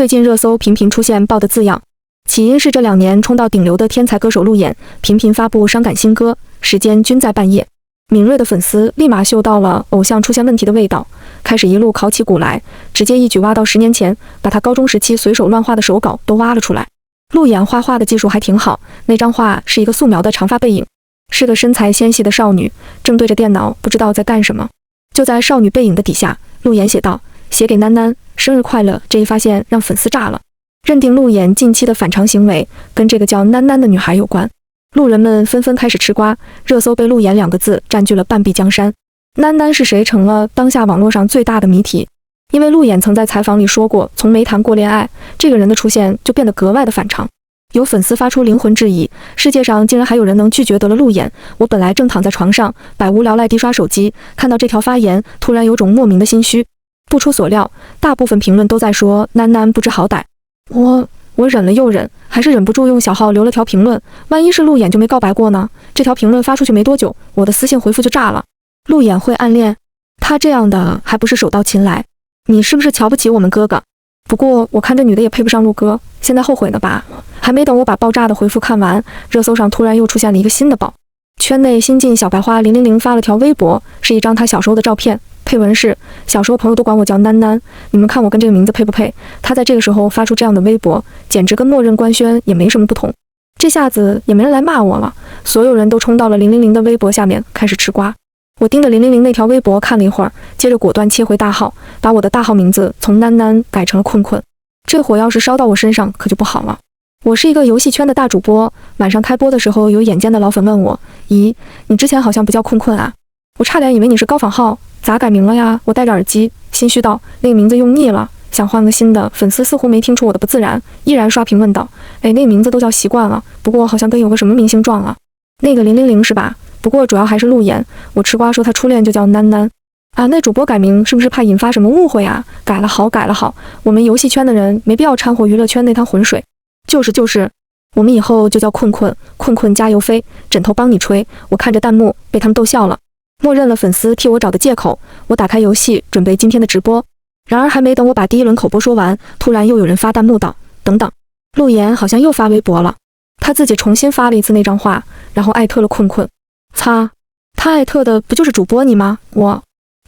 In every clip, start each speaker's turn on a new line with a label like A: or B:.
A: 最近热搜频频出现爆的字样，起因是这2年冲到顶流的天才歌手路演频频发布伤感新歌，时间均在半夜。敏锐的粉丝立马嗅到了偶像出现问题的味道，开始一路考起鼓来，直接一举挖到10年前，把他高中时期随手乱画的手稿都挖了出来。路演画画的技术还挺好，那张画是一个素描的长发背影，是个身材纤细的少女，正对着电脑不知道在干什么。就在少女背影的底下，路演写道：写给囡囡，生日快乐。这一发现让粉丝炸了，认定路演近期的反常行为跟这个叫囡囡的女孩有关。路人们纷纷开始吃瓜，热搜被路演2个字占据了半壁江山。囡囡是谁成了当下网络上最大的谜题。因为路演曾在采访里说过，从没谈过恋爱，这个人的出现就变得格外的反常。有粉丝发出灵魂质疑，世界上竟然还有人能拒绝得了路演。我本来正躺在床上百无聊赖地刷手机，看到这条发言，突然有种莫名的心虚。不出所料，大部分评论都在说囡囡不知好歹。我忍了又忍，还是忍不住用小号留了条评论，万一是路演就没告白过呢？这条评论发出去没多久，我的私信回复就炸了。路演会暗恋？他这样的还不是手到擒来？你是不是瞧不起我们哥哥？不过我看这女的也配不上路哥，现在后悔呢吧？还没等我把爆炸的回复看完，热搜上突然又出现了一个新的宝。圈内新晋小白花000发了条微博，是一张她小时候的照片，配文是：小时候朋友都管我叫囡囡，你们看我跟这个名字配不配？她在这个时候发出这样的微博，简直跟默认官宣也没什么不同。这下子也没人来骂我了，所有人都冲到了000的微博下面开始吃瓜。我盯着000那条微博看了一会儿，接着果断切回大号，把我的大号名字从囡囡改成了困困。这火要是烧到我身上可就不好了。我是一个游戏圈的大主播，晚上开播的时候，有眼尖的老粉问我：咦，你之前好像不叫困困啊？我差点以为你是高仿号，咋改名了呀？我戴着耳机，心虚道：那个名字用腻了，想换个新的。粉丝似乎没听出我的不自然，依然刷屏问道：那个名字都叫习惯了，不过好像跟有个什么明星撞了。那个000是吧？不过主要还是路演，我吃瓜说他初恋就叫囡囡啊。那主播改名是不是怕引发什么误会啊？改了好，我们游戏圈的人没必要掺和娱乐圈那滩浑水。就是，我们以后就叫困困，困困加油飞，枕头帮你吹。我看着弹幕被他们逗笑了，默认了粉丝替我找的借口。我打开游戏准备今天的直播，然而还没等我把第一轮口播说完，突然又有人发弹幕道：等等，路演好像又发微博了。他自己重新发了一次那张画，然后艾特了困困。擦，他艾特的不就是主播你吗？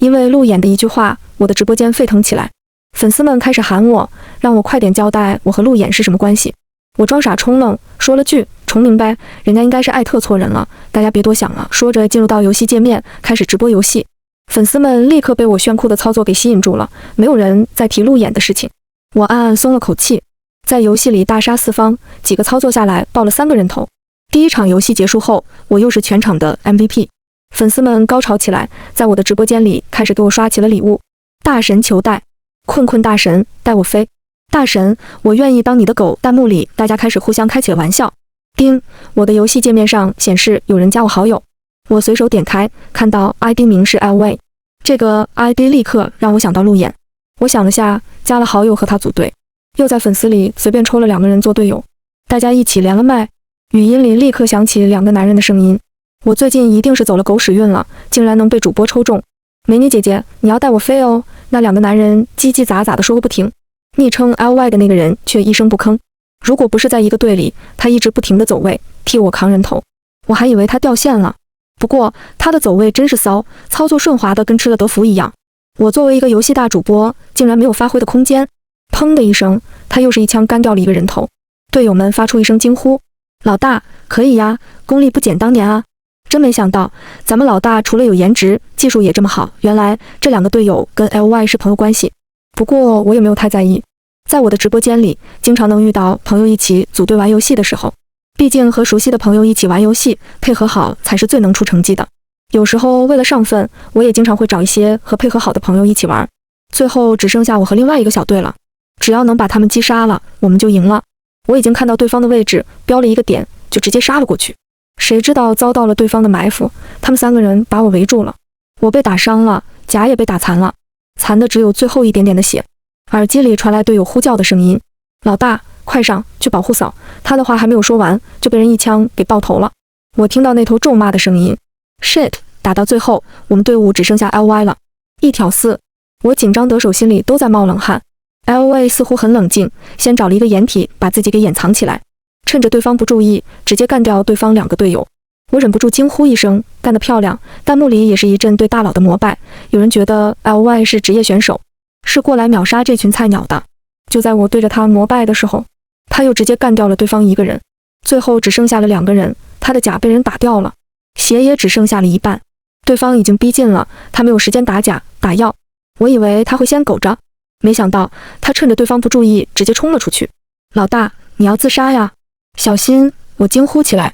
A: 因为路演的一句话，我的直播间沸腾起来，粉丝们开始喊我，让我快点交代我和路演是什么关系。我装傻充愣，说了句重明白，人家应该是艾特错人了，大家别多想了。说着进入到游戏界面，开始直播游戏。粉丝们立刻被我炫酷的操作给吸引住了，没有人再提路演的事情。我暗暗松了口气，在游戏里大杀四方，几个操作下来爆了3个人头。第一场游戏结束后，我又是全场的 MVP， 粉丝们高潮起来，在我的直播间里开始给我刷起了礼物。大神求带，困困大神带我飞，大神我愿意当你的狗。弹幕里大家开始互相开起了玩笑。叮，我的游戏界面上显示有人加我好友，我随手点开，看到 ID 名是 LY， 这个 ID 立刻让我想到路演。我想了下，加了好友和他组队，又在粉丝里随便抽了2个人做队友，大家一起连了麦。语音里立刻响起2个男人的声音，我最近一定是走了狗屎运了，竟然能被主播抽中。美女姐姐，你要带我飞哦。那2个男人叽叽喳喳地说个不停，昵称 LY 的那个人却一声不吭。如果不是在一个队里，他一直不停地走位替我扛人头，我还以为他掉线了。不过他的走位真是骚，操作顺滑的跟吃了德芙一样。我作为一个游戏大主播，竟然没有发挥的空间。砰的一声，他又是一枪干掉了一个人头。队友们发出一声惊呼：老大可以呀，功力不减当年啊！真没想到咱们老大除了有颜值，技术也这么好。原来这2个队友跟 LY 是朋友关系。不过我也没有太在意，在我的直播间里经常能遇到朋友一起组队玩游戏的时候，毕竟和熟悉的朋友一起玩游戏，配合好才是最能出成绩的。有时候为了上分，我也经常会找一些和配合好的朋友一起玩，最后只剩下我和另外一个小队了，只要能把他们击杀了，我们就赢了。我已经看到对方的位置，标了一个点，就直接杀了过去。谁知道遭到了对方的埋伏，他们3个人把我围住了，我被打伤了，甲也被打残了，残的只有最后一点点的血。耳机里传来队友呼叫的声音：老大，快上去保护嫂。他的话还没有说完，就被人一枪给爆头了。我听到那头咒骂的声音 ：shit！ 打到最后，我们队伍只剩下 LY 了，1挑4。我紧张得手，心里都在冒冷汗。LOA 似乎很冷静，先找了一个掩体把自己给掩藏起来，趁着对方不注意，直接干掉对方2个队友。我忍不住惊呼一声，干得漂亮！弹幕里也是一阵对大佬的膜拜，有人觉得 LY 是职业选手，是过来秒杀这群菜鸟的。就在我对着他膜拜的时候，他又直接干掉了对方1个人，最后只剩下了2个人，他的甲被人打掉了，血也只剩下了一半。对方已经逼近了，他没有时间打甲打药，我以为他会先苟着，没想到他趁着对方不注意，直接冲了出去。老大，你要自杀呀？小心！我惊呼起来。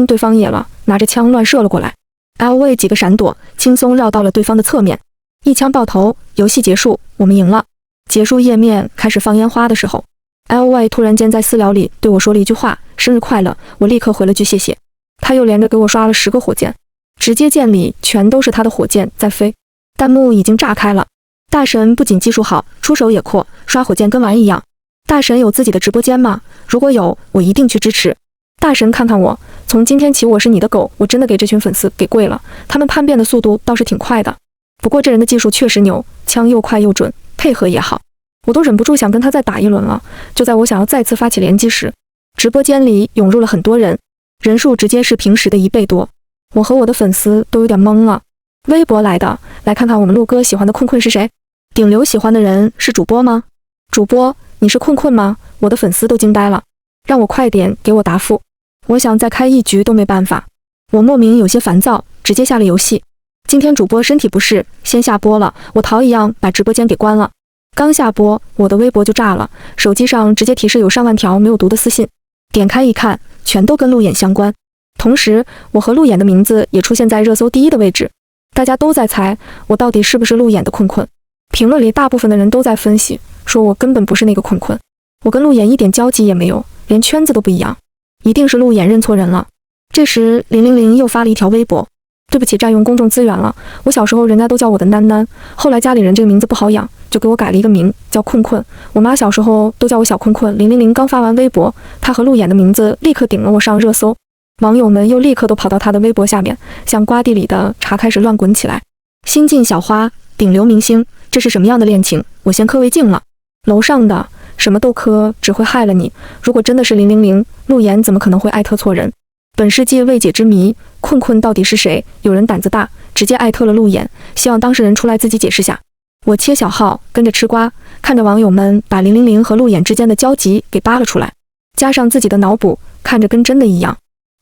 A: 对方野了，拿着枪乱射了过来。LY 几个闪躲，轻松绕到了对方的侧面，一枪爆头。游戏结束，我们赢了。结束页面开始放烟花的时候， LY 突然间在私聊里对我说了一句话：生日快乐。我立刻回了句谢谢。他又连着给我刷了10个火箭，直接键里全都是他的火箭在飞，弹幕已经炸开了。大神不仅技术好，出手也阔，刷火箭跟玩一样。大神有自己的直播间吗？如果有，我一定去支持。大神看看我，从今天起我是你的狗，我真的给这群粉丝给跪了。他们叛变的速度倒是挺快的，不过这人的技术确实牛，枪又快又准，配合也好，我都忍不住想跟他再打一轮了。就在我想要再次发起连击时，直播间里涌入了很多人，人数直接是平时的1倍多，我和我的粉丝都有点懵了。微博来的，来看看我们陆哥喜欢的困困是谁？顶流喜欢的人是主播吗？主播，你是困困吗？我的粉丝都惊呆了，让我快点给我答复。我想再开1局都没办法，我莫名有些烦躁，直接下了游戏。今天主播身体不适，先下播了，我逃一样把直播间给关了。刚下播，我的微博就炸了，手机上直接提示有上万条没有读的私信，点开一看，全都跟路演相关。同时，我和路演的名字也出现在热搜第1的位置，大家都在猜我到底是不是路演的困困。评论里大部分的人都在分析，说我根本不是那个困困，我跟路演一点交集也没有，连圈子都不一样。一定是路演认错人了。这时000又发了一条微博，对不起占用公众资源了，我小时候人家都叫我的囡囡，后来家里人这个名字不好养，就给我改了一个名叫困困，我妈小时候都叫我小困困。000刚发完微博，他和路演的名字立刻顶了我上热搜，网友们又立刻都跑到他的微博下面，像瓜地里的茶开始乱滚起来。新晋小花，顶流明星，这是什么样的恋情？我先磕为敬了。楼上的什么都磕，只会害了你。如果真的是000，路演怎么可能会艾特错人？本世纪未解之谜，困困到底是谁？有人胆子大，直接艾特了路演，希望当事人出来自己解释下。我切小号，跟着吃瓜，看着网友们把000和路演之间的交集给扒了出来，加上自己的脑补，看着跟真的一样。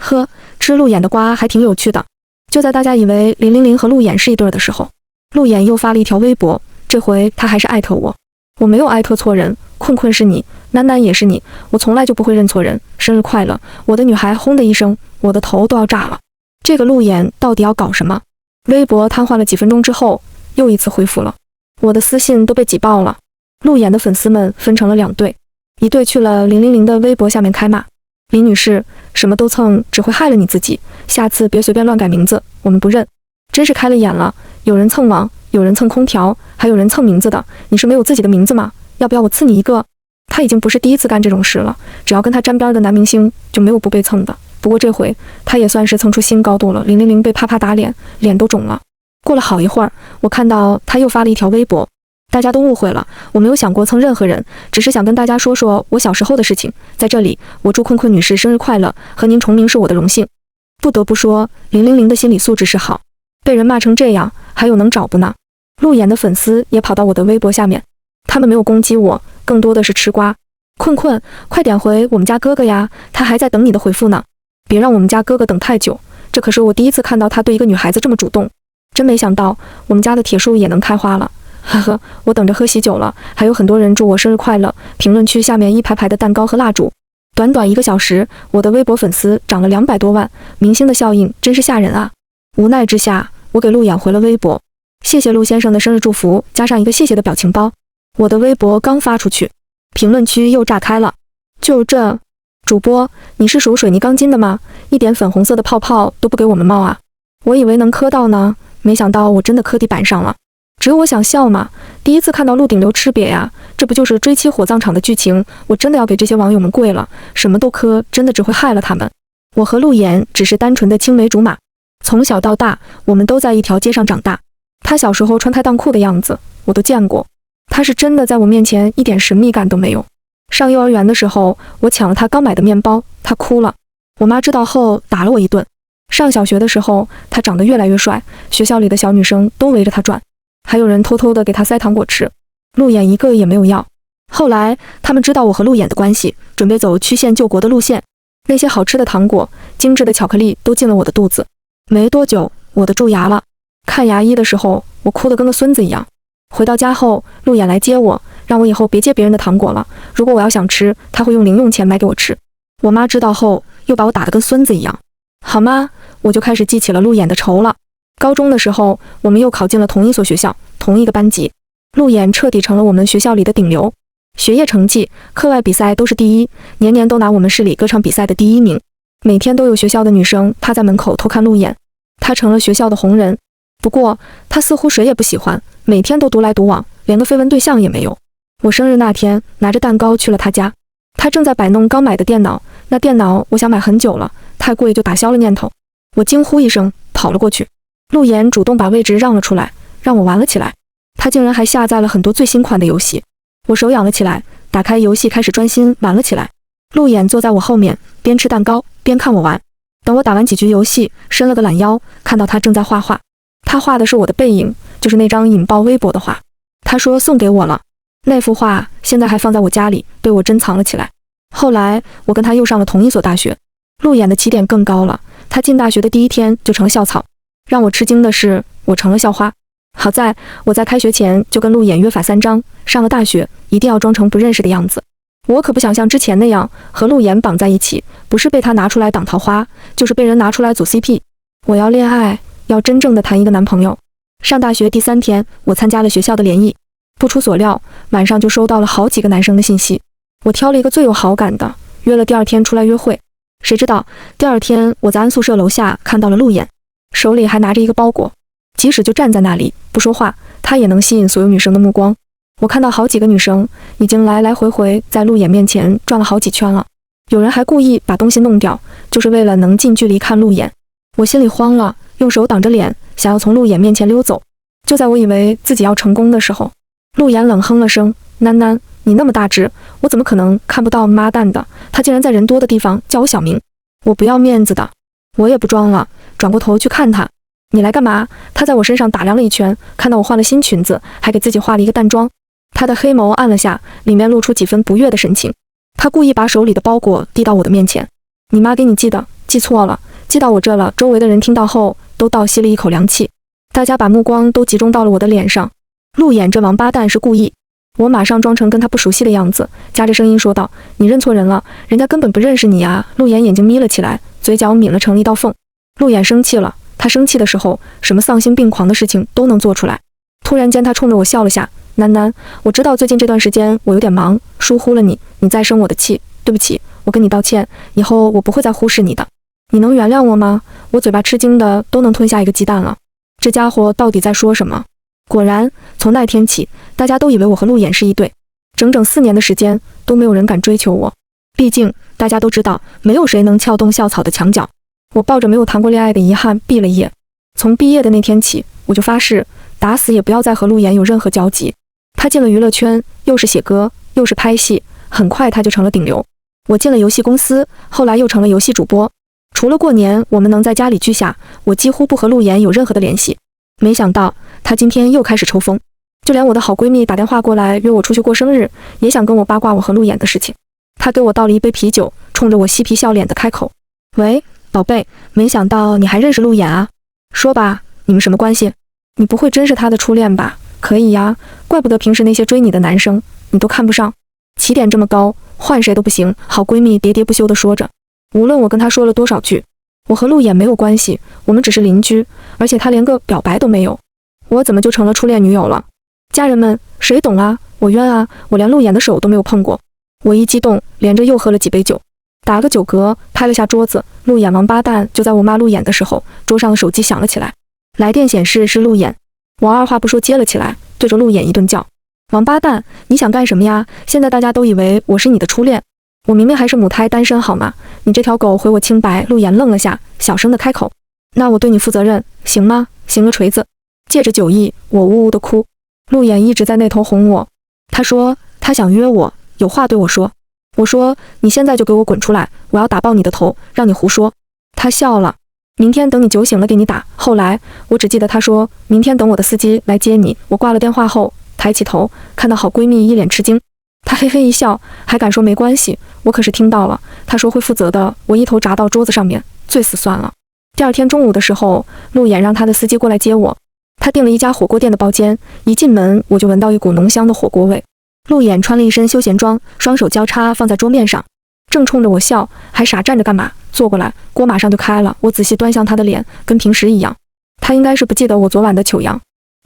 A: 呵，吃路演的瓜还挺有趣的。就在大家以为000和路演是一对的时候，路演又发了一条微博，这回他还是艾特我。我没有艾特错人，困困是你，囡囡也是你，我从来就不会认错人。生日快乐！我的女孩轰的一声，我的头都要炸了。这个路演到底要搞什么？微博瘫痪了几分钟之后，又一次恢复了。我的私信都被挤爆了。路演的粉丝们分成了2队，一队去了000的微博下面开骂：李女士，什么都蹭，只会害了你自己，下次别随便乱改名字，我们不认。真是开了眼了，有人蹭网，有人蹭空调，还有人蹭名字的，你是没有自己的名字吗？要不要我赐你一个？他已经不是第一次干这种事了，只要跟他沾边的男明星就没有不被蹭的。不过这回他也算是蹭出新高度了，000被啪啪打脸，脸都肿了。过了好一会儿，我看到他又发了一条微博，大家都误会了，我没有想过蹭任何人，只是想跟大家说说我小时候的事情。在这里，我祝困困女士生日快乐，和您重名是我的荣幸。不得不说，000的心理素质是好，被人骂成这样，还有能找不呢？路演的粉丝也跑到我的微博下面，他们没有攻击我，更多的是吃瓜。困困，快点回我们家哥哥呀，他还在等你的回复呢。别让我们家哥哥等太久，这可是我第一次看到他对一个女孩子这么主动，真没想到我们家的铁树也能开花了。呵呵，我等着喝喜酒了，还有很多人祝我生日快乐。评论区下面一排排的蛋糕和蜡烛，短短1个小时，我的微博粉丝涨了200多万，明星的效应真是吓人啊！无奈之下，我给路演回了微博，谢谢陆先生的生日祝福，加上一个谢谢的表情包。我的微博刚发出去，评论区又炸开了。就这，主播，你是属水泥钢筋的吗？一点粉红色的泡泡都不给我们冒啊！我以为能磕到呢，没想到我真的磕地板上了。只有我想笑嘛，第一次看到陆顶流吃瘪呀，这不就是追妻火葬场的剧情？我真的要给这些网友们跪了，什么都磕，真的只会害了他们。我和陆岩只是单纯的青梅竹马，从小到大，我们都在一条街上长大。他小时候穿开裆裤的样子，我都见过。他是真的在我面前一点神秘感都没有。上幼儿园的时候，我抢了他刚买的面包，他哭了，我妈知道后打了我一顿。上小学的时候，他长得越来越帅，学校里的小女生都围着他转，还有人偷偷的给他塞糖果吃，路演一个也没有要。后来他们知道我和路演的关系，准备走曲线救国的路线，那些好吃的糖果、精致的巧克力都进了我的肚子。没多久，我的蛀牙了，看牙医的时候，我哭得跟个孙子一样。回到家后，路演来接我，让我以后别借别人的糖果了，如果我要想吃，他会用零用钱买给我吃。我妈知道后，又把我打得跟孙子一样。好吗？我就开始记起了路演的仇了。高中的时候，我们又考进了同一所学校，同一个班级。路演彻底成了我们学校里的顶流，学业成绩、课外比赛都是第一，年年都拿我们市里歌唱比赛的第一名。每天都有学校的女生趴在门口偷看路演，他成了学校的红人。不过他似乎谁也不喜欢，每天都独来独往，连个绯闻对象也没有。我生日那天，拿着蛋糕去了他家，他正在摆弄刚买的电脑，那电脑我想买很久了，太贵就打消了念头。我惊呼一声，跑了过去。路演主动把位置让了出来，让我玩了起来。他竟然还下载了很多最新款的游戏。我手痒了起来，打开游戏开始专心玩了起来。路演坐在我后面，边吃蛋糕边看我玩。等我打完几局游戏，伸了个懒腰，看到他正在画画。他画的是我的背影，就是那张引爆微博的画。他说送给我了，那幅画现在还放在我家里，被我珍藏了起来。后来我跟他又上了同一所大学，路演的起点更高了，他进大学的第一天就成了校草。让我吃惊的是，我成了校花。好在我在开学前就跟路演约法三章，上了大学一定要装成不认识的样子。我可不想像之前那样和路演绑在一起，不是被他拿出来挡桃花，就是被人拿出来组 CP。我要恋爱，要真正的谈一个男朋友。上大学第3天，我参加了学校的联谊，不出所料，晚上就收到了好几个男生的信息。我挑了一个最有好感的，约了第2天出来约会。谁知道第2天我在安宿舍楼下看到了路演，手里还拿着一个包裹。即使就站在那里不说话，他也能吸引所有女生的目光。我看到好几个女生已经来来回回在路演面前转了好几圈了，有人还故意把东西弄掉，就是为了能近距离看路演。我心里慌了，用手挡着脸，想要从路演面前溜走。就在我以为自己要成功的时候，路演冷哼了声，囡囡，你那么大只，我怎么可能看不到妈蛋的？他竟然在人多的地方叫我小名，我不要面子的。我也不装了，转过头去看他。你来干嘛？他在我身上打量了一圈，看到我换了新裙子，还给自己化了一个淡妆。他的黑眸暗了下，里面露出几分不悦的神情。他故意把手里的包裹递到我的面前。你妈给你寄的，寄错了，寄到我这了。周围的人听到后都倒吸了一口凉气，大家把目光都集中到了我的脸上。路演这王八蛋是故意。我马上装成跟他不熟悉的样子，夹着声音说道，你认错人了，人家根本不认识你啊。路演眼睛眯了起来，嘴角抿了成了一道缝。路演生气了，他生气的时候，什么丧心病狂的事情都能做出来。突然间他冲着我笑了下，囡囡，我知道最近这段时间我有点忙，疏忽了你，你再生我的气，对不起，我跟你道歉，以后我不会再忽视你的。你能原谅我吗？我嘴巴吃惊的都能吞下一个鸡蛋了。这家伙到底在说什么？果然，从那天起，大家都以为我和路演是一对。整整4年的时间都没有人敢追求我，毕竟大家都知道，没有谁能撬动校草的墙角。我抱着没有谈过恋爱的遗憾毕了业。从毕业的那天起，我就发誓，打死也不要再和路演有任何交集。他进了娱乐圈，又是写歌，又是拍戏，很快他就成了顶流。我进了游戏公司，后来又成了游戏主播。除了过年我们能在家里聚下，我几乎不和路演有任何的联系。没想到他今天又开始抽风，就连我的好闺蜜打电话过来约我出去过生日，也想跟我八卦我和路演的事情。他给我倒了一杯啤酒，冲着我嬉皮笑脸的开口，喂，宝贝，没想到你还认识路演啊？说吧，你们什么关系？你不会真是他的初恋吧？可以呀，怪不得平时那些追你的男生你都看不上，起点这么高，换谁都不行。好闺蜜喋喋不休地说着。无论我跟她说了多少句，我和路演没有关系，我们只是邻居，而且他连个表白都没有，我怎么就成了初恋女友了？家人们，谁懂啊？我冤啊！我连路演的手都没有碰过。我一激动，连着又喝了几杯酒，打了个酒嗝，拍了下桌子。路演王八蛋！就在我骂路演的时候，桌上的手机响了起来，来电显示是路演。我二话不说接了起来，对着路演一顿叫：王八蛋，你想干什么呀？现在大家都以为我是你的初恋，我明明还是母胎单身好吗？你这条狗毁我清白！路演愣了下，小声的开口：那我对你负责任，行吗？行了锤子！借着酒意，我呜呜的哭。路演一直在那头哄我，他说他想约我，有话对我说。我说你现在就给我滚出来，我要打爆你的头，让你胡说。他笑了，明天等你酒醒了给你打。后来我只记得他说明天等我的司机来接你。我挂了电话后抬起头，看到好闺蜜一脸吃惊，她嘿嘿一笑，还敢说没关系，我可是听到了，她说会负责的。我一头砸到桌子上面，醉死算了。第二天中午的时候，陆衍让他的司机过来接我，他订了一家火锅店的包间，一进门我就闻到一股浓香的火锅味。陆衍穿了一身休闲装，双手交叉放在桌面上，正冲着我笑，还傻站着干嘛？坐过来，锅马上就开了。我仔细端详他的脸，跟平时一样。他应该是不记得我昨晚的糗样。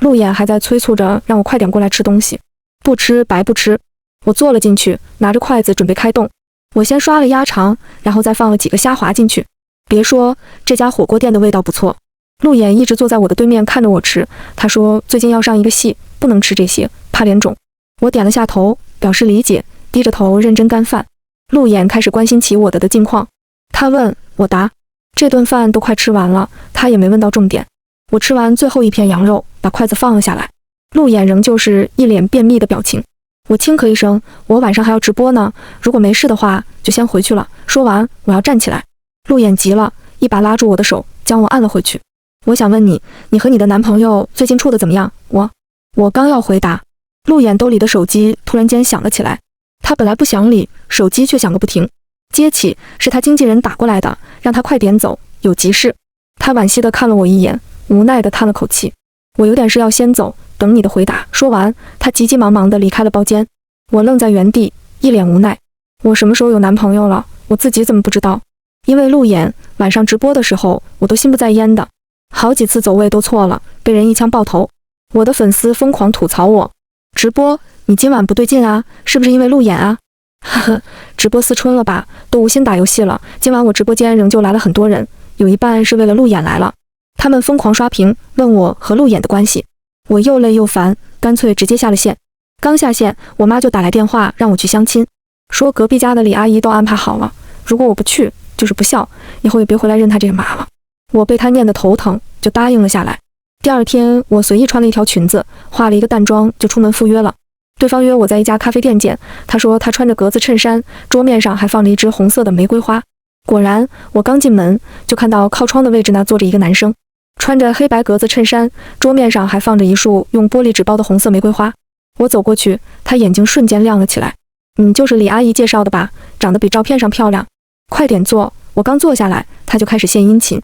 A: 陆衍还在催促着让我快点过来吃东西，不吃白不吃。我坐了进去，拿着筷子准备开动。我先刷了鸭肠，然后再放了几个虾滑进去。别说，这家火锅店的味道不错。陆衍一直坐在我的对面看着我吃，他说最近要上一个戏，不能吃这些，怕脸肿。我点了下头，表示理解，低着头认真干饭。陆衍开始关心起我的近况，他问我答。这顿饭都快吃完了，他也没问到重点。我吃完最后一片羊肉，把筷子放了下来。陆衍仍旧是一脸便秘的表情。我轻咳一声，我晚上还要直播呢，如果没事的话就先回去了。说完我要站起来，陆衍急了，一把拉住我的手，将我按了回去。我想问你，你和你的男朋友最近处得怎么样？我刚要回答，陆衍兜里的手机突然间响了起来，他本来不想理，手机却响个不停。接起，是他经纪人打过来的，让他快点走，有急事。他惋惜地看了我一眼，无奈地叹了口气。我有点事要先走，等你的回答。说完，他急急忙忙地离开了包间。我愣在原地，一脸无奈。我什么时候有男朋友了？我自己怎么不知道？因为陆衍晚上直播的时候，我都心不在焉的，好几次走位都错了，被人一枪爆头。我的粉丝疯狂吐槽我，直播你今晚不对劲啊，是不是因为陆衍啊？呵呵，直播思春了吧，都无心打游戏了。今晚我直播间仍旧来了很多人，有一半是为了陆衍来了。他们疯狂刷屏，问我和陆衍的关系。我又累又烦，干脆直接下了线。刚下线，我妈就打来电话让我去相亲，说隔壁家的李阿姨都安排好了，如果我不去就是不孝，以后也别回来认她这个妈了。我被她念得头疼，就答应了下来。第二天，我随意穿了一条裙子，化了一个淡妆，就出门赴约了。对方约我在一家咖啡店见，他说他穿着格子衬衫，桌面上还放着一支红色的玫瑰花。果然，我刚进门就看到靠窗的位置那坐着一个男生，穿着黑白格子衬衫，桌面上还放着一束用玻璃纸包的红色玫瑰花。我走过去，他眼睛瞬间亮了起来。你就是李阿姨介绍的吧？长得比照片上漂亮。快点坐。我刚坐下来，他就开始献殷勤。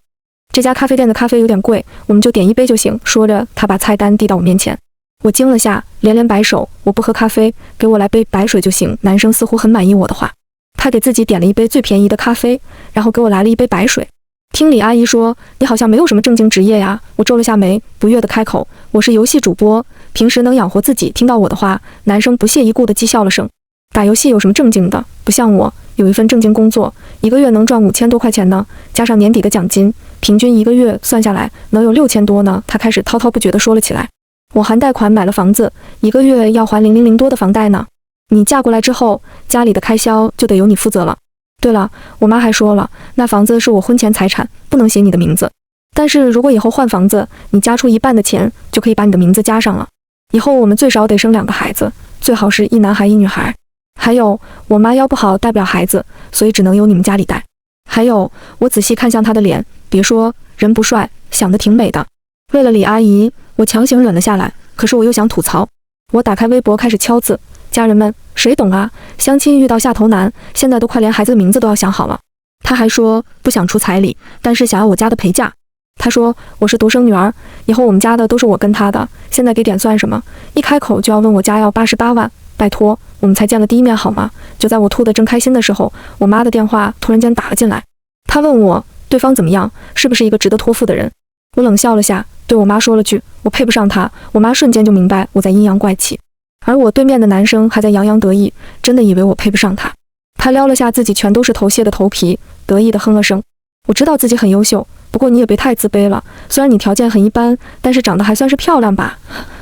A: 这家咖啡店的咖啡有点贵，我们就点一杯就行。说着，他把菜单递到我面前。我惊了下，连连摆手，我不喝咖啡，给我来杯白水就行。男生似乎很满意我的话，他给自己点了一杯最便宜的咖啡，然后给我来了一杯白水。听李阿姨说，你好像没有什么正经职业呀。我皱了下眉，不悦地开口，我是游戏主播，平时能养活自己。听到我的话，男生不屑一顾地讥笑了声。打游戏有什么正经的？不像我，有一份正经工作，一个月能赚5000多块钱呢，加上年底的奖金，平均一个月算下来能有6000多呢。他开始滔滔不绝地说了起来。我还贷款买了房子，一个月要还000多的房贷呢。你嫁过来之后，家里的开销就得由你负责了。对了，我妈还说了，那房子是我婚前财产，不能写你的名字。但是如果以后换房子，你加出一半的钱，就可以把你的名字加上了。以后我们最少得生2个孩子，最好是一男孩一女孩。还有，我妈腰不好带不了孩子，所以只能由你们家里带。还有，我仔细看向她的脸，别说人不帅，想得挺美的。为了李阿姨，我强行忍了下来，可是我又想吐槽。我打开微博开始敲字，家人们，谁懂啊？相亲遇到下头难，现在都快连孩子的名字都要想好了。他还说不想出彩礼，但是想要我家的陪嫁。他说我是独生女儿，以后我们家的都是我跟他的，现在给点算什么？一开口就要问我家要88万，拜托，我们才见了第一面好吗？就在我吐得正开心的时候，我妈的电话突然间打了进来。她问我对方怎么样，是不是一个值得托付的人？我冷笑了下，对我妈说了句我配不上他。我妈瞬间就明白我在阴阳怪气，而我对面的男生还在洋洋得意，真的以为我配不上他。他撩了下自己全都是头屑的头皮，得意地哼了声。我知道自己很优秀，不过你也别太自卑了，虽然你条件很一般，但是长得还算是漂亮吧。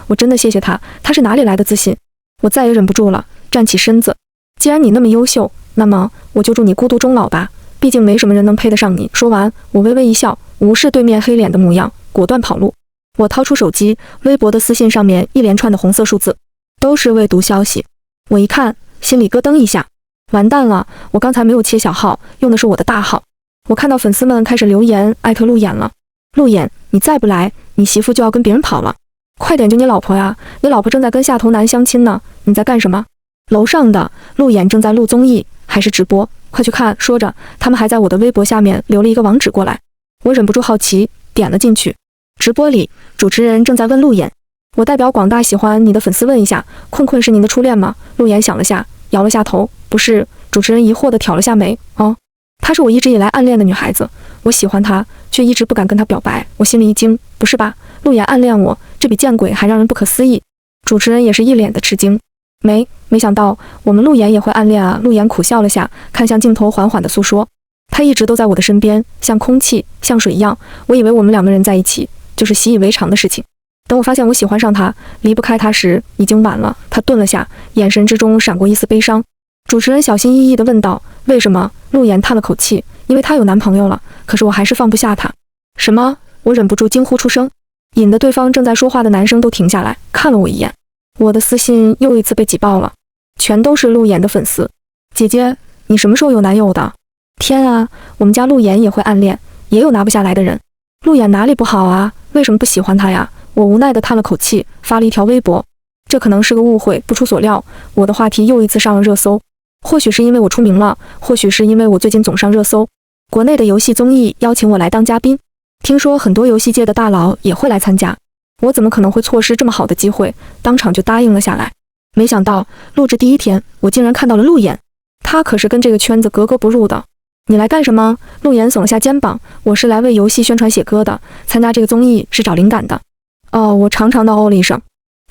A: 我真的谢谢他，他是哪里来的自信？我再也忍不住了，站起身子。既然你那么优秀，那么我就祝你孤独终老吧，毕竟没什么人能配得上你。说完，我微微一笑，无视对面黑脸的模样，果断跑路。我掏出手机，微博的私信上面一连串的红色数字，都是未读消息。我一看，心里咯噔一下，完蛋了，我刚才没有切小号，用的是我的大号。我看到粉丝们开始留言艾特陆演了。陆演，你再不来，你媳妇就要跟别人跑了。快点救你老婆呀！你老婆正在跟下头男相亲呢，你在干什么？楼上的陆演正在录综艺还是直播，快去看。说着，他们还在我的微博下面留了一个网址过来。我忍不住好奇，点了进去。直播里，主持人正在问陆演：我代表广大喜欢你的粉丝问一下，困困是您的初恋吗？陆演想了下，摇了下头，不是。主持人疑惑地挑了下眉，哦，她是我一直以来暗恋的女孩子，我喜欢她，却一直不敢跟她表白。我心里一惊，不是吧？陆演暗恋我，这比见鬼还让人不可思议。主持人也是一脸的吃惊，没想到我们陆演也会暗恋啊。陆演苦笑了下，看向镜头，缓缓地诉说，他一直都在我的身边，像空气，像水一样。我以为我们两个人在一起就是习以为常的事情。等我发现我喜欢上他，离不开他时，已经晚了。他顿了下，眼神之中闪过一丝悲伤。主持人小心翼翼地问道：为什么？陆言叹了口气，因为他有男朋友了，可是我还是放不下他。什么？我忍不住惊呼出声，引得对方正在说话的男生都停下来看了我一眼。我的私信又一次被挤爆了，全都是陆言的粉丝。姐姐，你什么时候有男友的？天啊，我们家陆言也会暗恋，也有拿不下来的人。陆言哪里不好啊？为什么不喜欢他呀？我无奈地叹了口气，发了一条微博。这可能是个误会，不出所料，我的话题又一次上了热搜。或许是因为我出名了，或许是因为我最近总上热搜。国内的游戏综艺邀请我来当嘉宾，听说很多游戏界的大佬也会来参加，我怎么可能会错失这么好的机会？当场就答应了下来。没想到录制第一天，我竟然看到了陆演，他可是跟这个圈子格格不入的。你来干什么？陆演耸了下肩膀，我是来为游戏宣传写歌的，参加这个综艺是找灵感的。哦，我长长的哦了一声，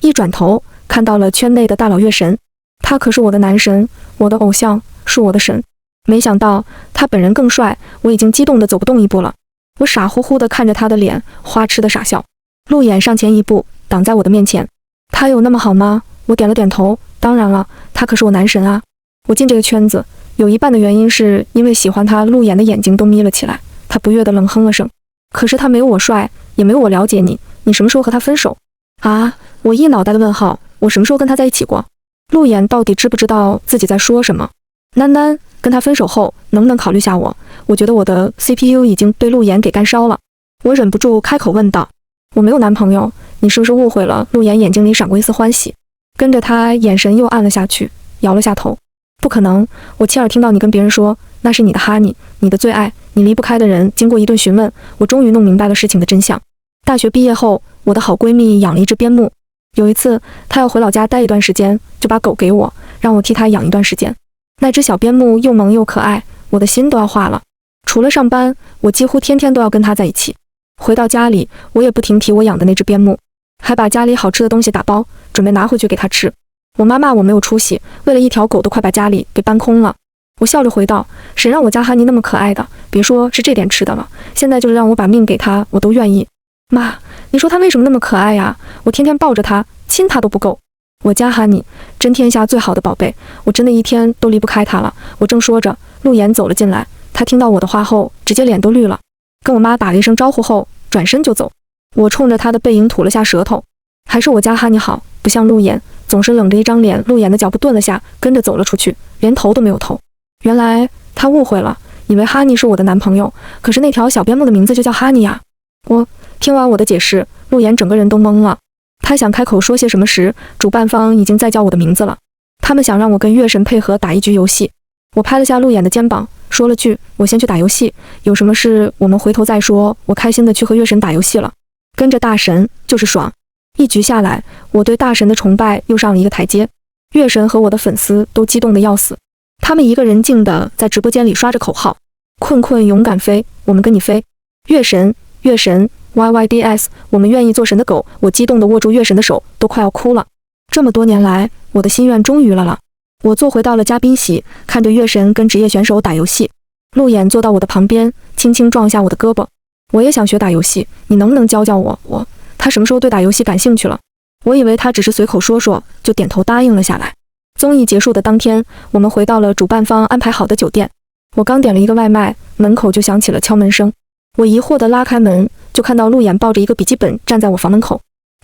A: 一转头看到了圈内的大佬月神，他可是我的男神，我的偶像，是我的神。没想到他本人更帅，我已经激动得走不动一步了。我傻乎乎地看着他的脸，花痴的傻笑。陆演上前一步，挡在我的面前。他有那么好吗？我点了点头，当然了，他可是我男神啊。我进这个圈子有一半的原因是因为喜欢他。陆演的眼睛都眯了起来，他不悦地冷哼了声。可是他没有我帅，也没有我了解你，你什么时候和他分手啊？我一脑袋的问号，我什么时候跟他在一起过？陆演到底知不知道自己在说什么？囡囡，跟他分手后能不能考虑下我？我觉得我的 CPU 已经被陆演给干烧了。我忍不住开口问道。我没有男朋友，你是不是误会了？陆演眼睛里闪过一丝欢喜，跟着他眼神又暗了下去，摇了下头。不可能，我亲耳听到你跟别人说那是你的哈尼，你的最爱，你离不开的人。经过一顿询问，我终于弄明白了事情的真相。大学毕业后，我的好闺蜜养了一只边牧。有一次她要回老家待一段时间，就把狗给我，让我替她养一段时间。那只小边牧又萌又可爱，我的心都要化了。除了上班，我几乎天天都要跟它在一起。回到家里，我也不停提我养的那只边牧，还把家里好吃的东西打包，准备拿回去给它吃。我妈骂我没有出息，为了一条狗都快把家里给搬空了。我笑着回道，谁让我家哈尼那么可爱的，别说是这点吃的了，现在就是让我把命给他，我都愿意。妈，你说他为什么那么可爱呀？我天天抱着他，亲他都不够。我家哈尼真天下最好的宝贝，我真的一天都离不开他了。我正说着，陆言走了进来，他听到我的话后，直接脸都绿了，跟我妈打了一声招呼后，转身就走。我冲着他的背影吐了下舌头，还是我家哈尼好，不像陆言，总是冷着一张脸。陆言的脚步顿了下，跟着走了出去，连头都没有投。原来他误会了，以为哈尼是我的男朋友，可是那条小边牧的名字就叫哈尼呀。我听完我的解释，陆言整个人都懵了。他想开口说些什么时，主办方已经在叫我的名字了。他们想让我跟月神配合打一局游戏。我拍了下陆演的肩膀，说了句：“我先去打游戏，有什么事我们回头再说。”我开心的去和月神打游戏了，跟着大神就是爽。一局下来，我对大神的崇拜又上了一个台阶。月神和我的粉丝都激动得要死，他们一个人静的在直播间里刷着口号：“困困勇敢飞，我们跟你飞！月神，月神！” YYDS， 我们愿意做神的狗。我激动地握住月神的手，都快要哭了。这么多年来，我的心愿终于了。我坐回到了嘉宾席，看着月神跟职业选手打游戏。陆演坐到我的旁边，轻轻撞下我的胳膊。我也想学打游戏，你能不能教教我？他什么时候对打游戏感兴趣了？我以为他只是随口说说，就点头答应了下来。综艺结束的当天，我们回到了主办方安排好的酒店。我刚点了一个外卖，门口就响起了敲门声。我疑惑地拉开门，就看到陆演抱着一个笔记本站在我房门口。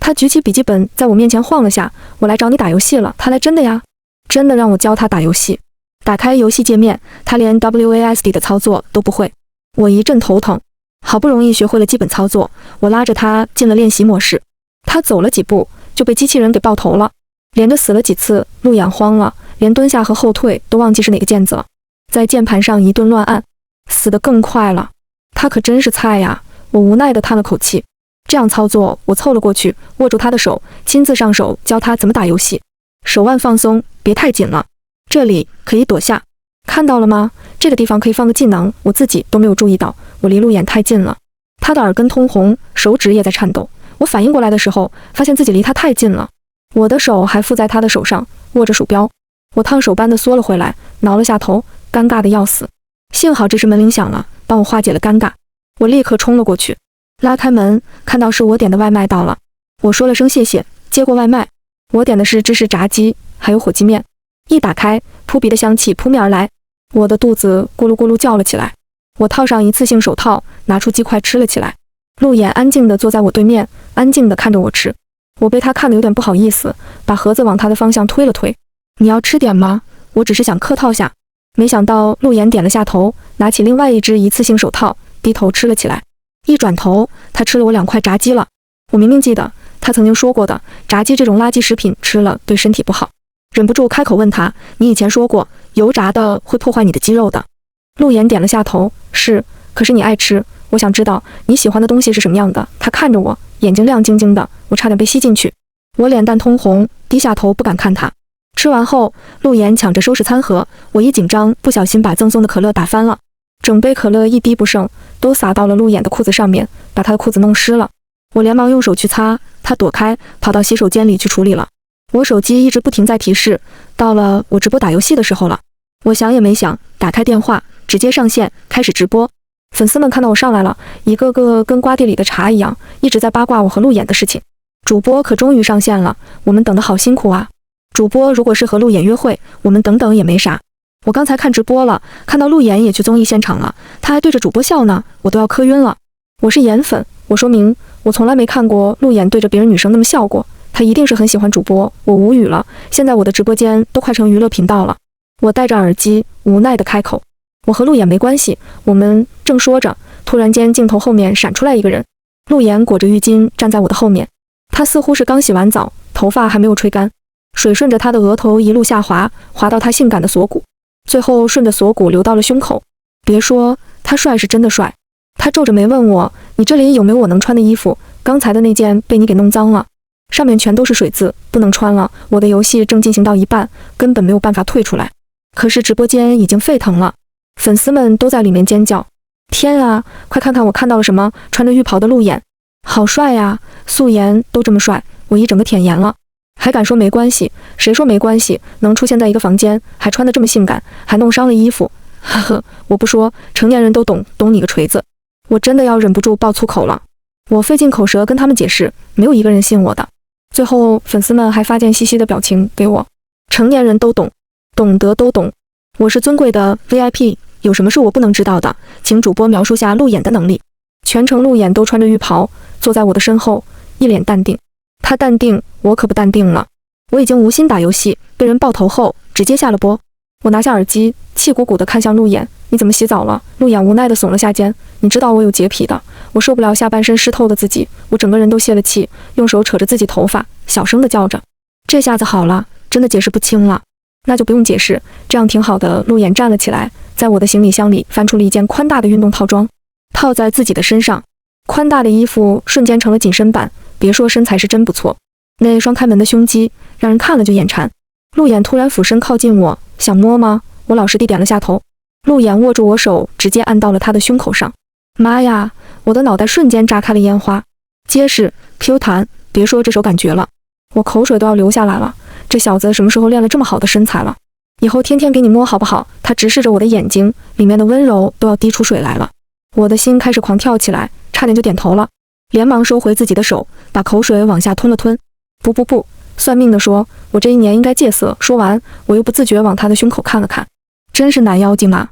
A: 他举起笔记本在我面前晃了下，我来找你打游戏了。他来真的呀，真的让我教他打游戏。打开游戏界面，他连 WASD 的操作都不会，我一阵头疼。好不容易学会了基本操作，我拉着他进了练习模式。他走了几步就被机器人给爆头了，连着死了几次，路眼慌了，连蹲下和后退都忘记是哪个键子了，在键盘上一顿乱按，死得更快了。他可真是菜呀，我无奈地叹了口气。这样操作，我凑了过去，握住他的手，亲自上手教他怎么打游戏。手腕放松，别太紧了，这里可以躲下，看到了吗？这个地方可以放个技能，我自己都没有注意到，我离路眼太近了。他的耳根通红，手指也在颤抖。我反应过来的时候，发现自己离他太近了，我的手还附在他的手上，握着鼠标。我烫手般的缩了回来，挠了下头，尴尬的要死。幸好这时门铃响了，帮我化解了尴尬。我立刻冲了过去，拉开门，看到是我点的外卖到了。我说了声谢谢，接过外卖。我点的是芝士炸鸡，还有火鸡面。一打开，扑鼻的香气扑面而来，我的肚子咕噜咕噜叫了起来。我套上一次性手套，拿出鸡块吃了起来。路眼安静地坐在我对面，安静地看着我吃。我被他看得有点不好意思，把盒子往他的方向推了推。你要吃点吗？我只是想客套下。没想到路眼点了下头，拿起另外一只一次性手套，低头吃了起来。一转头，他吃了我2块炸鸡了。我明明记得他曾经说过的，炸鸡这种垃圾食品吃了对身体不好，忍不住开口问他，你以前说过油炸的会破坏你的肌肉的。路眼点了下头，是，可是你爱吃，我想知道你喜欢的东西是什么样的。他看着我，眼睛亮晶晶的，我差点被吸进去。我脸蛋通红，低下头不敢看他。吃完后，路眼抢着收拾餐盒，我一紧张，不小心把赠送的可乐打翻了，整杯可乐一滴不剩，都洒到了路眼的裤子上面，把他的裤子弄湿了。我连忙用手去擦，他躲开，跑到洗手间里去处理了。我手机一直不停在提示，到了我直播打游戏的时候了。我想也没想，打开电话，直接上线，开始直播。粉丝们看到我上来了，一个个跟瓜地里的茶一样，一直在八卦我和路眼的事情。主播可终于上线了，我们等得好辛苦啊。主播如果是和路眼约会，我们等等也没啥。我刚才看直播了，看到路眼也去综艺现场了，他还对着主播笑呢，我都要磕晕了。我是颜粉，我说明我从来没看过路眼对着别人女生那么笑过，他一定是很喜欢主播。我无语了，现在我的直播间都快成娱乐频道了。我戴着耳机，无奈地开口，我和路眼没关系。我们正说着，突然间镜头后面闪出来一个人，路眼裹着浴巾站在我的后面，他似乎是刚洗完澡，头发还没有吹干，水顺着他的额头一路下滑，滑到他性感的锁骨，最后顺着锁骨流到了胸口。别说他帅是真的帅。他皱着眉问我，你这里有没有我能穿的衣服？刚才的那件被你给弄脏了，上面全都是水渍，不能穿了。我的游戏正进行到一半，根本没有办法退出来。可是直播间已经沸腾了，粉丝们都在里面尖叫。天啊，快看看我看到了什么，穿着浴袍的路眼，好帅呀，素颜都这么帅，我一整个舔颜了。还敢说没关系？谁说没关系？能出现在一个房间，还穿得这么性感，还弄伤了衣服，呵呵，我不说，成年人都懂，懂你个锤子！我真的要忍不住爆粗口了。我费尽口舌跟他们解释，没有一个人信我的。最后粉丝们还发贱兮兮的表情给我，成年人都懂，懂得都懂。我是尊贵的 VIP， 有什么是我不能知道的？请主播描述下路眼的能力。全程路眼都穿着浴袍，坐在我的身后，一脸淡定。他淡定，我可不淡定了。我已经无心打游戏，被人爆头后直接下了播。我拿下耳机，气鼓鼓地看向路眼，你怎么洗澡了？路眼无奈地耸了下肩，你知道我有洁癖的，我受不了下半身湿透的自己，我整个人都泄了气，用手扯着自己头发，小声地叫着。这下子好了，真的解释不清了。那就不用解释，这样挺好的。路眼站了起来，在我的行李箱里翻出了一件宽大的运动套装，套在自己的身上。宽大的衣服瞬间成了紧身版，别说身材是真不错，那双开门的胸肌让人看了就眼馋。路眼突然俯身靠近我，想摸吗？我老实地点了下头。路眼握住我手，直接按到了他的胸口上。妈呀，我的脑袋瞬间炸开了烟花，结实 Q 弹，别说这手感觉了，我口水都要流下来了。这小子什么时候练了这么好的身材了？以后天天给你摸好不好？他直视着我的眼睛，里面的温柔都要滴出水来了。我的心开始狂跳起来，差点就点头了，连忙收回自己的手，把口水往下吞了吞。不，算命的说我这一年应该戒色。说完，我又不自觉往他的胸口看了看，真是男妖精嘛。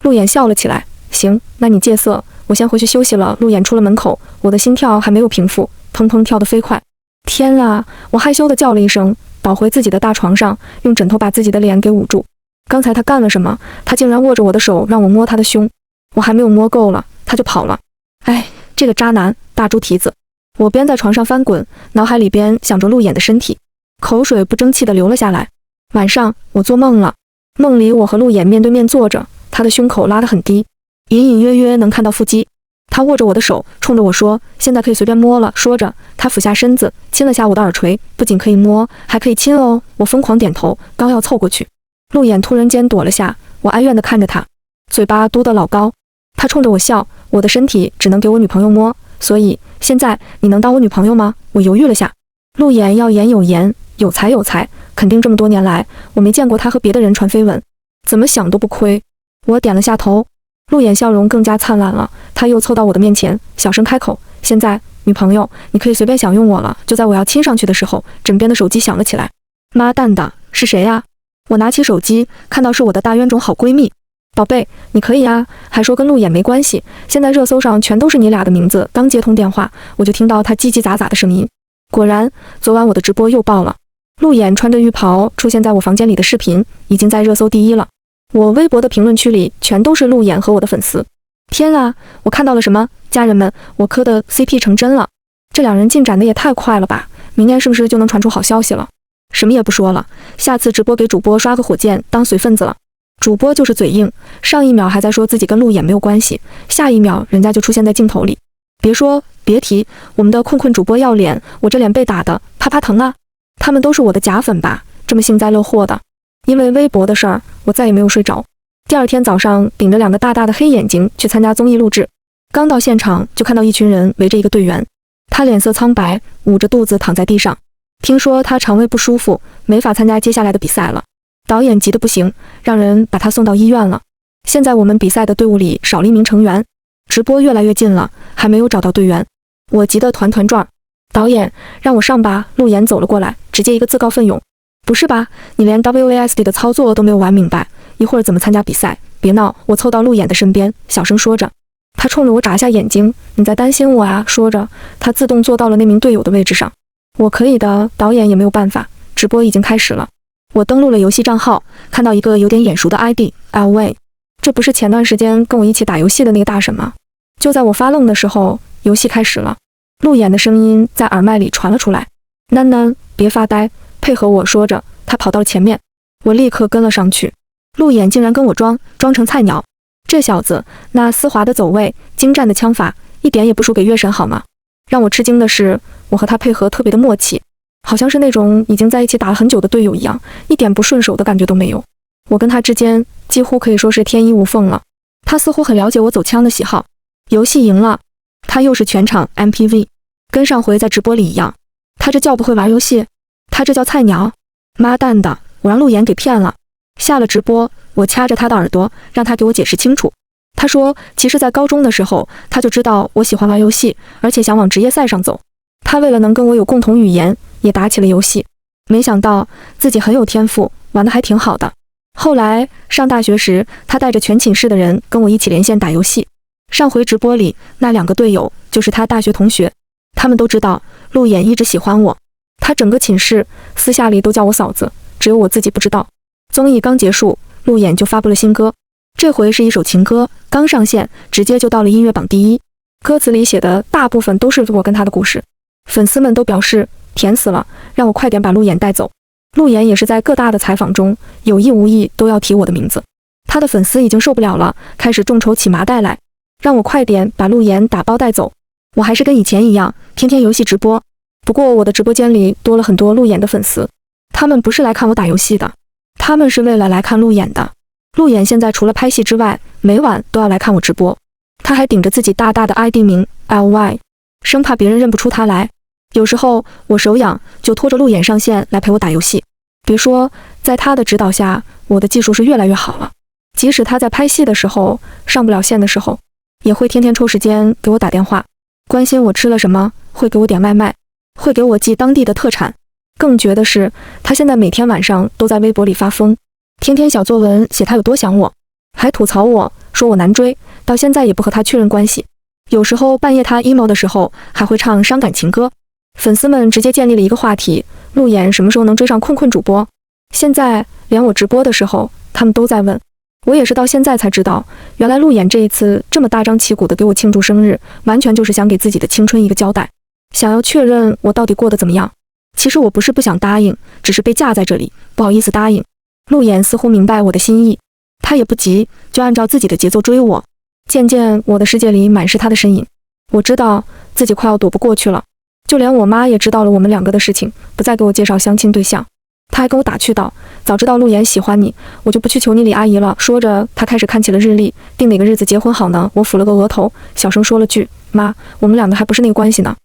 A: 路眼笑了起来，行，那你戒色，我先回去休息了。路眼出了门口，我的心跳还没有平复，砰砰跳得飞快。天啊！我害羞地叫了一声，倒回自己的大床上，用枕头把自己的脸给捂住。刚才他干了什么？他竟然握着我的手让我摸他的胸，我还没有摸够了，他就跑了。哎，这个渣男，大猪蹄子！我边在床上翻滚，脑海里边想着陆衍的身体，口水不争气地流了下来。晚上我做梦了，梦里我和陆衍面对面坐着，他的胸口拉得很低，隐隐约约能看到腹肌。他握着我的手，冲着我说：“现在可以随便摸了。”说着，他俯下身子，亲了下我的耳垂，不仅可以摸，还可以亲哦。我疯狂点头，刚要凑过去，陆衍突然间躲了下，我哀怨地看着他，嘴巴嘟得老高。他冲着我笑：“我的身体只能给我女朋友摸，所以现在你能当我女朋友吗？”我犹豫了下。陆衍要颜有颜，有才有才，肯定这么多年来我没见过他和别的人传绯闻，怎么想都不亏。我点了下头。陆衍笑容更加灿烂了，他又凑到我的面前，小声开口：“现在，女朋友，你可以随便享用我了。”就在我要亲上去的时候，枕边的手机响了起来。妈蛋的，是谁呀？我拿起手机，看到是我的大冤种好闺蜜。宝贝，你可以啊，还说跟陆衍没关系，现在热搜上全都是你俩的名字。刚接通电话，我就听到他叽叽喳喳的声音。果然，昨晚我的直播又爆了，陆衍穿着浴袍出现在我房间里的视频已经在热搜第1了。我微博的评论区里全都是陆衍和我的粉丝。天啊，我看到了什么？家人们，我磕的 CP 成真了，这两人进展的也太快了吧！明天是不是就能传出好消息了？什么也不说了，下次直播给主播刷个火箭当随份子了。主播就是嘴硬，上一秒还在说自己跟陆衍没有关系，下一秒人家就出现在镜头里。别说别提，我们的困主播要脸，我这脸被打的啪啪疼啊！他们都是我的假粉吧？这么幸灾乐祸的。因为微博的事儿，我再也没有睡着。第二天早上，顶着2个大大的黑眼睛去参加综艺录制。刚到现场，就看到一群人围着一个队员，他脸色苍白，捂着肚子躺在地上。听说他肠胃不舒服，没法参加接下来的比赛了。导演急得不行，让人把他送到医院了。现在我们比赛的队伍里少了1名成员，直播越来越近了，还没有找到队员，我急得团团转。导演，让我上吧！陆衍走了过来，直接一个自告奋勇。不是吧，你连 WASD 的操作都没有玩明白，一会儿怎么参加比赛？别闹！我凑到陆衍的身边，小声说着。他冲着我眨一下眼睛，你在担心我啊？说着，他自动坐到了那名队友的位置上。我可以的，导演也没有办法。直播已经开始了，我登录了游戏账号，看到一个有点眼熟的 ID LV， 这不是前段时间跟我一起打游戏的那个大神吗？就在我发愣的时候，游戏开始了，陆衍的声音在耳麦里传了出来：“囡囡，别发呆。”配合我说着，他跑到了前面，我立刻跟了上去。陆衍竟然跟我装成菜鸟，这小子那丝滑的走位，精湛的枪法，一点也不输给月神好吗？让我吃惊的是，我和他配合特别的默契，好像是那种已经在一起打了很久的队友一样，一点不顺手的感觉都没有。我跟他之间几乎可以说是天衣无缝了。他似乎很了解我走枪的喜好。游戏赢了，他又是全场 MPV， 跟上回在直播里一样。他这叫不会玩游戏？他这叫菜鸟？妈蛋的，我让陆衍给骗了。下了直播，我掐着他的耳朵，让他给我解释清楚。他说，其实在高中的时候，他就知道我喜欢玩游戏，而且想往职业赛上走。他为了能跟我有共同语言，也打起了游戏。没想到自己很有天赋，玩得还挺好的。后来上大学时，他带着全寝室的人跟我一起连线打游戏。上回直播里那2个队友就是他大学同学，他们都知道陆衍一直喜欢我。他整个寝室私下里都叫我嫂子，只有我自己不知道。综艺刚结束，陆衍就发布了新歌，这回是一首情歌，刚上线直接就到了音乐榜第1。歌词里写的大部分都是我跟他的故事，粉丝们都表示甜死了，让我快点把陆衍带走。陆衍也是在各大的采访中有意无意都要提我的名字，他的粉丝已经受不了了，开始众筹起麻袋来，让我快点把陆衍打包带走。我还是跟以前一样，天天游戏直播。不过我的直播间里多了很多陆衍的粉丝，他们不是来看我打游戏的，他们是为了来看陆衍的。陆衍现在除了拍戏之外，每晚都要来看我直播。他还顶着自己大大的 ID 名 LY， 生怕别人认不出他来。有时候我手痒，就拖着陆衍上线来陪我打游戏。别说，在他的指导下，我的技术是越来越好了。即使他在拍戏的时候，上不了线的时候，也会天天抽时间给我打电话，关心我吃了什么，会给我点外卖，会给我寄当地的特产。更绝的是，他现在每天晚上都在微博里发疯，天天小作文写他有多想我，还吐槽我说我难追，到现在也不和他确认关系。有时候半夜他 emo 的时候，还会唱伤感情歌。粉丝们直接建立了一个话题：路演什么时候能追上困困主播？现在连我直播的时候，他们都在问。我也是到现在才知道，原来路演这一次这么大张旗鼓的给我庆祝生日，完全就是想给自己的青春一个交代，想要确认我到底过得怎么样。其实我不是不想答应，只是被架在这里，不好意思答应。路演似乎明白我的心意，他也不急，就按照自己的节奏追我。渐渐，我的世界里满是他的身影。我知道自己快要躲不过去了，就连我妈也知道了我们两个的事情，不再给我介绍相亲对象。他还跟我打趣道：早知道路演喜欢你，我就不去求你李阿姨了。说着，他开始看起了日历，定哪个日子结婚好呢？我抚了个额头，小声说了句：妈，我们两个还不是那个关系呢。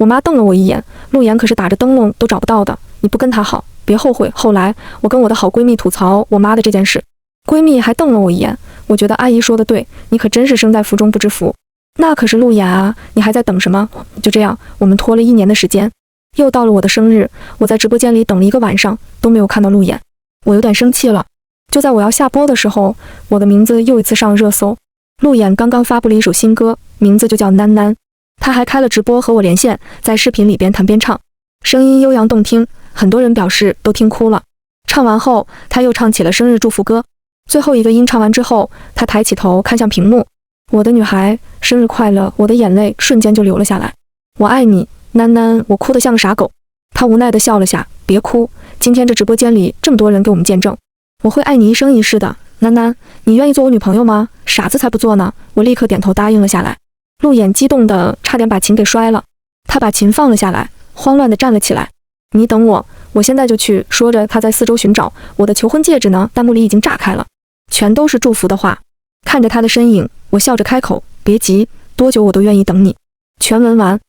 A: 我妈瞪了我一眼：路演可是打着灯笼都找不到的，你不跟他好，别后悔。后来我跟我的好闺蜜吐槽我妈的这件事，闺蜜还瞪了我一眼。我觉得阿姨说的对，你可真是生在福中不知福。那可是路演啊，你还在等什么？就这样，我们拖了1年的时间。又到了我的生日，我在直播间里等了1个晚上，都没有看到路演，我有点生气了。就在我要下播的时候，我的名字又一次上热搜。路演刚刚发布了一首新歌，名字就叫囡囡。他还开了直播和我连线，在视频里边弹边唱，声音悠扬动听，很多人表示都听哭了。唱完后，他又唱起了生日祝福歌。最后一个音唱完之后，他抬起头看向屏幕：我的女孩，生日快乐！我的眼泪瞬间就流了下来。我爱你，囡囡，我哭得像个傻狗。他无奈地笑了下：别哭，今天这直播间里这么多人给我们见证，我会爱你一生一世的。囡囡，你愿意做我女朋友吗？傻子才不做呢！我立刻点头答应了下来。路演激动的差点把琴给摔了，他把琴放了下来，慌乱地站了起来。你等我，我现在就去。说着，他在四周寻找。我的求婚戒指呢？弹幕里已经炸开了，全都是祝福的话。看着他的身影，我笑着开口：别急，多久我都愿意等你。全文完。